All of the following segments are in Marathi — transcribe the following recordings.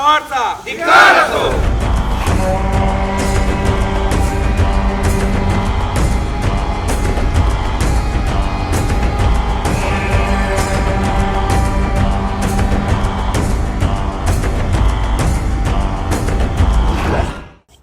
पवारचा धिक्कार असो.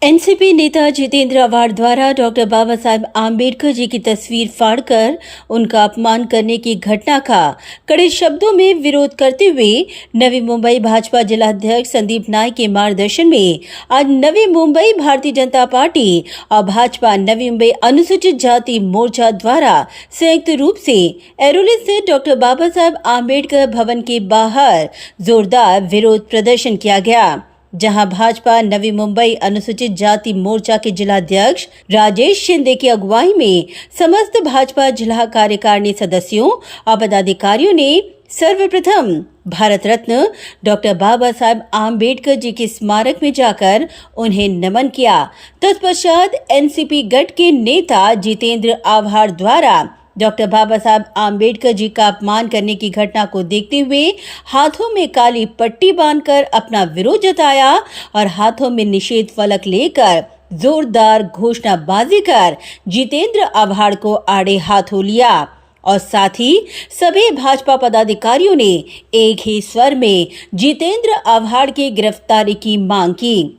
एनसीपी नेता जितेंद्र आव्हाड द्वारा डॉक्टर बाबा साहेब आम्बेडकर जी की तस्वीर फाड़कर उनका अपमान करने की घटना का कड़े शब्दों में विरोध करते हुए नवी मुंबई भाजपा जिला अध्यक्ष संदीप नाइक के मार्गदर्शन में आज नवी मुंबई भारतीय जनता पार्टी और भाजपा नवी मुंबई अनुसूचित जाति मोर्चा द्वारा संयुक्त रूप से ऐरोली स्थित डॉक्टर बाबा साहेब आम्बेडकर भवन के बाहर जोरदार विरोध प्रदर्शन किया गया, जहां भाजपा नवी मुंबई अनुसूचित जाति मोर्चा के जिलाध्यक्ष राजेश शिंदे की अगुवाई में समस्त भाजपा जिला कार्यकारिणी सदस्यों और पदाधिकारियों ने सर्वप्रथम भारत रत्न डॉक्टर बाबा साहेब आम्बेडकर जी के स्मारक में जाकर उन्हें नमन किया। तत्पश्चात एनसीपी गठ के नेता जितेंद्र आव्हाड द्वारा डॉक्टर बाबा साहब आम्बेडकर जी का अपमान करने की घटना को देखते हुए हाथों में काली पट्टी बांधकर अपना विरोध जताया और हाथों में निषेध फलक लेकर जोरदार घोषणाबाजी कर जितेंद्र आव्हाड को आड़े हाथों लिया और साथ ही सभी भाजपा पदाधिकारियों ने एक ही स्वर में जितेंद्र आव्हाड की गिरफ्तारी की मांग की।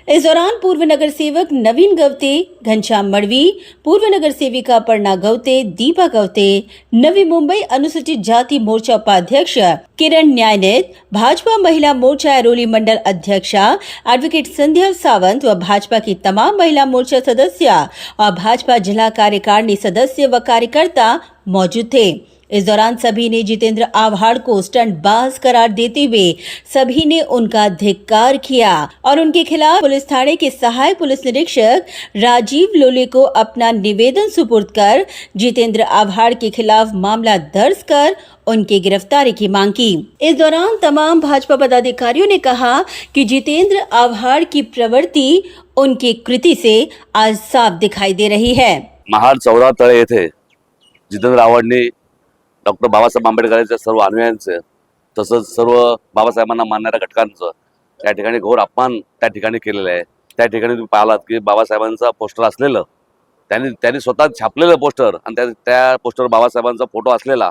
इस दौरान पूर्व नगर सेवक नवीन गवते, घनश्याम मड़वी, पूर्व नगर सेविका पर्णा गवते, दीपा गवते, नवी मुंबई अनुसूचित जाति मोर्चा उपाध्यक्ष किरण न्यायनेत, भाजपा महिला मोर्चा ऐरोली मंडल अध्यक्षा एडवोकेट संध्या सावंत व भाजपा की तमाम महिला मोर्चा सदस्य और भाजपा जिला कार्यकारिणी सदस्य व कार्यकर्ता मौजूद थे। इस दौरान सभी ने जितेंद्र आव्हाड को स्टंटबाज करार देते हुए सभी ने उनका धिक्कार किया और उनके खिलाफ पुलिस थाने के सहायक पुलिस निरीक्षक राजीव लोले को अपना निवेदन सुपुर्द कर जितेंद्र आव्हाड के खिलाफ मामला दर्ज कर उनकी गिरफ्तारी की मांग की। इस दौरान तमाम भाजपा पदाधिकारियों ने कहा कि जितेंद्र आव्हाड की प्रवृत्ति उनकी कृति से आज साफ दिखाई दे रही है। महाड चौरा तळे येथे जितेंद्र आव्हाडने डॉक्टर बाबासाहेब आंबेडकरांच्या सर्व अनुयायांचं तसंच सर्व बाबासाहेबांना मानणाऱ्या घटकांचं त्या ठिकाणी घोर अपमान त्या ठिकाणी केलेलं आहे। त्या ठिकाणी तुम्ही पाहिलात की बाबासाहेबांचा पोस्टर असलेलं त्यांनी स्वतः छापलेलं पोस्टर आणि त्या पोस्टर बाबासाहेबांचा फोटो असलेला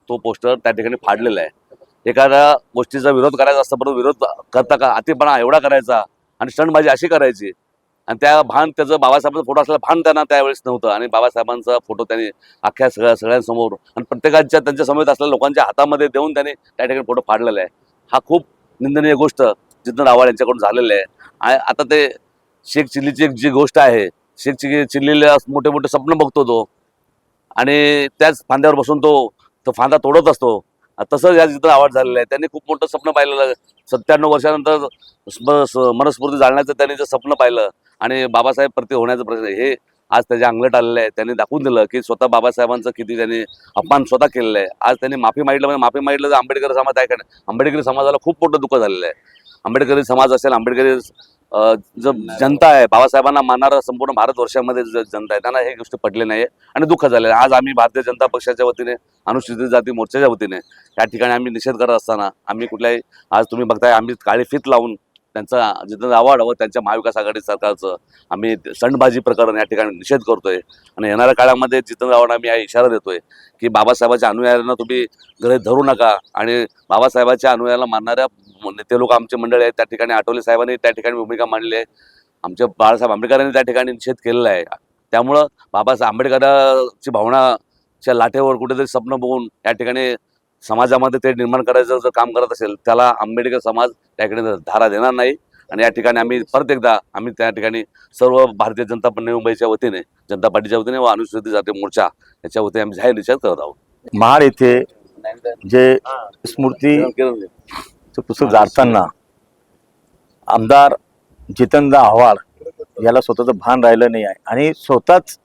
तो पोस्टर त्या ठिकाणी फाडलेला आहे। एखाद्या गोष्टीचा विरोध करायचा असता परंतु विरोध करता का अतिपणा एवढा करायचा आणि स्टंटबाजी अशी करायची आणि त्याचं बाबासाहेबांचा फोटो असलेला भान त्यांना त्यावेळेस नव्हतं आणि बाबासाहेबांचा फोटो त्यांनी अख्ख्या सगळ्यांसमोर आणि प्रत्येकाच्या त्यांच्या समेत असलेल्या लोकांच्या हातामध्ये देऊन त्यांनी त्या ठिकाणी फोटो फाडलेला आहे। हा खूप निंदनीय गोष्ट जितेंद्र आव्हाड यांच्याकडून झालेली आहे। आता ते शेख चिल्लीची एक जी गोष्ट आहे, शेख चिल्लीला मोठे मोठे स्वप्न बघतो तो आणि त्याच फांद्यावर बसून तो फांदा तोडत असतो। तसंच या जितेंद्र आव्हाड झालेलं आहे। त्यांनी खूप मोठं स्वप्न पाहिलेलं आहे। 97 वर्षानंतर मनस्फूर्ती जाळण्याचं त्यांनी जे स्वप्न पाहिलं आणि बाबासाहेब प्रति होण्याचा प्रश्न हे आज त्याच्या अंगलट आलेलं आहे। त्यांनी दाखवून दिलं की स्वतः बाबासाहेबांचं किती त्यांनी अपमान स्वतः केलेलं आहे। आज त्यांनी माफी मागितलं तर आंबेडकर समाज आहे का नाही, आंबेडकरी समाजाला खूप मोठं दुःख झालेलं आहे। आंबेडकरी समाज असेल, आंबेडकरी जो जनता आहे, बाबासाहेबांना मानणारा संपूर्ण भारतवर्षामध्ये जनता आहे, त्यांना हे गोष्टी पटले नाही आणि दुःख झालेलं आहे। आज आम्ही भारतीय जनता पक्षाच्या वतीने अनुसूचित जाती मोर्चाच्या वतीने या ठिकाणी आम्ही निषेध करत असताना आम्ही कुठल्याही आज तुम्ही बघताय आम्ही काळी फीत लावून त्यांचा जितेंद्र आव्हाड व त्यांच्या महाविकास आघाडी सरकारचं आम्ही स्टंटबाजी प्रकरण या ठिकाणी निषेध करतोय आणि येणाऱ्या काळामध्ये जितेंद्र आव्हाड आम्ही हा इशारा देतोय की बाबासाहेबांच्या अनुयायांना तुम्ही गृहीत धरू नका आणि बाबासाहेबांच्या अनुयायाला मानणाऱ्या नेते लोक आमचे मंडळ आहेत त्या ठिकाणी आठवले साहेबांनी त्या ठिकाणी भूमिका मांडली आहे, आमच्या बाळासाहेब आंबेडकरांनी त्या ठिकाणी निषेध केलेला आहे। त्यामुळं बाबासाहेब आंबेडकरांची भावनाच्या लाटेवर कुठेतरी स्वप्न बघून या ठिकाणी समाजामध्ये ते निर्माण करायचं जर काम करत असेल त्याला आंबेडकर समाज त्या ठिकाणी धारा देणार नाही आणि या ठिकाणी आम्ही परत एकदा आम्ही त्या ठिकाणी सर्व भारतीय जनता नवी मुंबईच्या वतीने जनता पार्टीच्या वतीने व अनुसूचित जाती मोर्चा याच्या वतीने आम्ही जाहीर निषेध करत आहोत। महाड येथे जे स्मृती पुस्तक जाळताना आमदार जितेंद्र आव्हाड याला स्वतःचं भान राहिलं नाही आहे आणि स्वतःच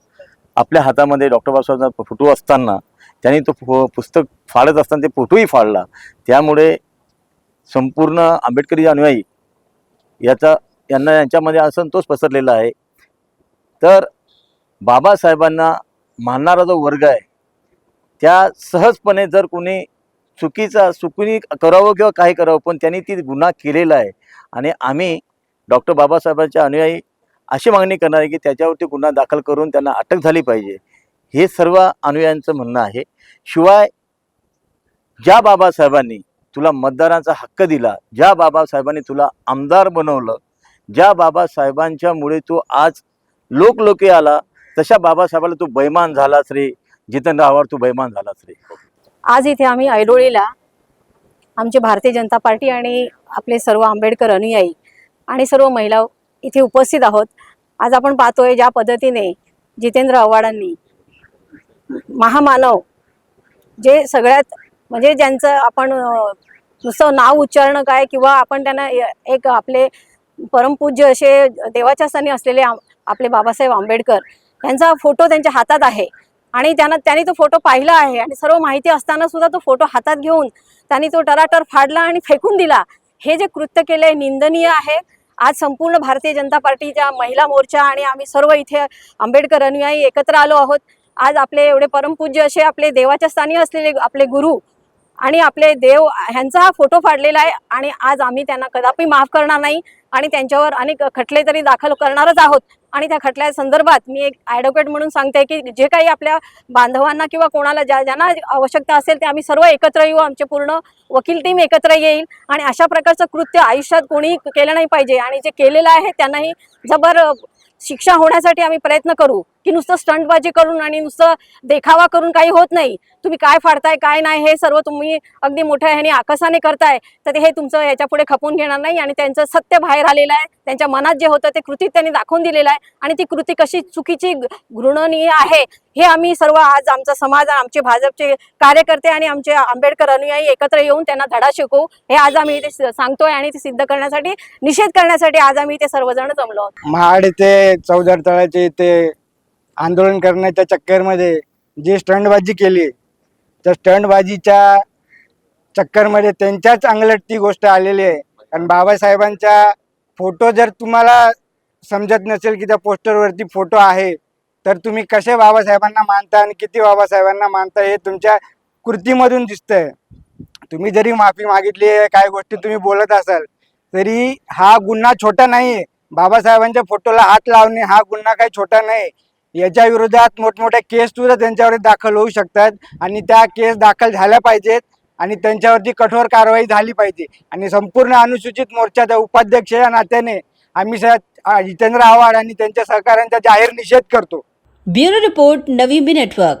आपल्या हातामध्ये डॉक्टर बाबासाहेबांचा फोटो असताना त्यांनी तो पुस्तक फाडत असताना ते फोटोही फाडला। त्यामुळे संपूर्ण आंबेडकरी अनुयायी यांच्यामध्ये असंतोष पसरलेला आहे। तर बाबासाहेबांना मानणारा जो वर्ग आहे त्या सहजपणे जर कोणी चुकीचा करावं किंवा काही करावं पण त्यांनी ती गुन्हा केलेला आहे आणि आम्ही डॉक्टर बाबासाहेबांच्या अनुयायी अशी मागणी करणार आहे की त्याच्यावरती गुन्हा दाखल करून त्यांना अटक झाली पाहिजे, हे सर्व अनुयायांचं म्हणणं आहे. शिवाय ज्या बाबासाहेबांनी तुला मतदानाचा हक्क दिला, ज्या बाबासाहेबांनी तुला आमदार बनवलं, ज्या बाबासाहेबांच्यामुळे तू आज लोकलोकी आला, तशा बाबासाहेबाला तू बैमान झालास रे जितेंद्र आव्हाड, तू बैमान झालास रे. आज इथे आम्ही ऐरोळीला आमचे भारतीय जनता पार्टी आणि आपले सर्व आंबेडकर अनुयायी आणि सर्व महिला इथे उपस्थित आहोत. आज आपण पाहतोय ज्या पद्धतीने जितेंद्र आव्हाडांनी महामानव, जे सगळ्यात म्हणजे ज्यांचं आपण नुसतं नाव उच्चारणं काय किंवा आपण त्यांना एक आपले परमपूज्य असे देवाच्या स्थानी असलेले आपले बाबासाहेब आंबेडकर यांचा फोटो त्यांच्या हातात आहे आणि त्यांनी तो फोटो पाहिला आहे आणि सर्व माहिती असताना सुद्धा तो फोटो हातात घेऊन त्यांनी तो टराटर फाडला आणि फेकून दिला. हे जे कृत्य केले निंदनीय आहे. आज संपूर्ण भारतीय जनता पार्टीच्या महिला मोर्चा आणि आम्ही सर्व इथे आंबेडकर अनुयायी एकत्र आलो आहोत. आज आपले एवढे परमपूज्य असे आपले देवाच्या स्थानी असलेले आपले गुरु आणि आपले देव ह्यांचा हा फोटो फाडलेला आहे आणि आज आम्ही त्यांना कदापि माफ करणार नाही आणि त्यांच्यावर अनेक खटले तरी दाखल करणारच आहोत. आणि त्या खटल्या संदर्भात मी एक ॲडव्होकेट म्हणून सांगते की जे काही आपल्या बांधवांना किंवा कोणाला ज्यांना आवश्यकता असेल ते आम्ही सर्व एकत्र येऊ, आमचे पूर्ण वकील टीम एकत्र येईल आणि अशा प्रकारचं कृत्य आयुष्यात कोणी केलं नाही पाहिजे आणि जे केलेलं आहे त्यांनाही जबर शिक्षा होण्यासाठी आम्ही प्रयत्न करू. की नुसतं स्टंटबाजी करून आणि नुसतं देखावा करून काही होत नाही. तुम्ही काय फाडताय काय नाही हे सर्व तुम्ही अगदी मोठ्या ह्याने आकसाने करताय तर हे तुमचं याच्या पुढे खपून घेणार नाही आणि त्यांचं सत्य बाहेर आलेलं आहे. त्यांच्या मनात जे होतं ते कृतीत त्यांनी दाखवून दिलेलं आहे आणि ती कृती कशी चुकीची घृणनीय आहे हे आम्ही सर्व आज आमचा समाज, आमचे भाजपचे कार्यकर्ते आणि आमचे आंबेडकर अनुयायी एकत्र येऊन त्यांना धडा शिकवू हे आज आम्ही इथे सांगतोय आणि ते सिद्ध करण्यासाठी, निषेध करण्यासाठी आज आम्ही इथे सर्वजण जमलो आहोत. महाड इथे चौदार तळाचे इथे आंदोलन करण्याच्या चक्करमध्ये जी स्टंटबाजी केली, त्या स्टंटबाजीच्या चक्करमध्ये त्यांच्याच अंगलट ती गोष्ट आलेली आहे. आणि बाबासाहेबांचा फोटो जर तुम्हाला समजत नसेल की त्या पोस्टरवरती फोटो आहे तर तुम्ही कसे बाबासाहेबांना मानता आणि किती बाबासाहेबांना मानता हे तुमच्या कृतीमधून दिसतंय. तुम्ही जरी माफी मागितली आहे, काय गोष्टी तुम्ही बोलत असाल तरी हा गुन्हा छोटा नाही आहे. बाबासाहेबांच्या फोटोला हात लावणे हा गुन्हा काही छोटा नाही. याच्या विरोधात मोठमोठ्या केस सुद्धा त्यांच्यावर दाखल होऊ शकतात आणि त्या केस दाखल झाल्या पाहिजेत आणि त्यांच्यावरती कठोर कारवाई झाली पाहिजे. आणि संपूर्ण अनुसूचित मोर्चाचा उपाध्यक्ष या नात्याने आम्ही जितेंद्र आव्हाड आणि त्यांच्या सहकाऱ्यांचा जाहीर निषेध करतो. ब्युरो रिपोर्ट, नवी नेटवर्क.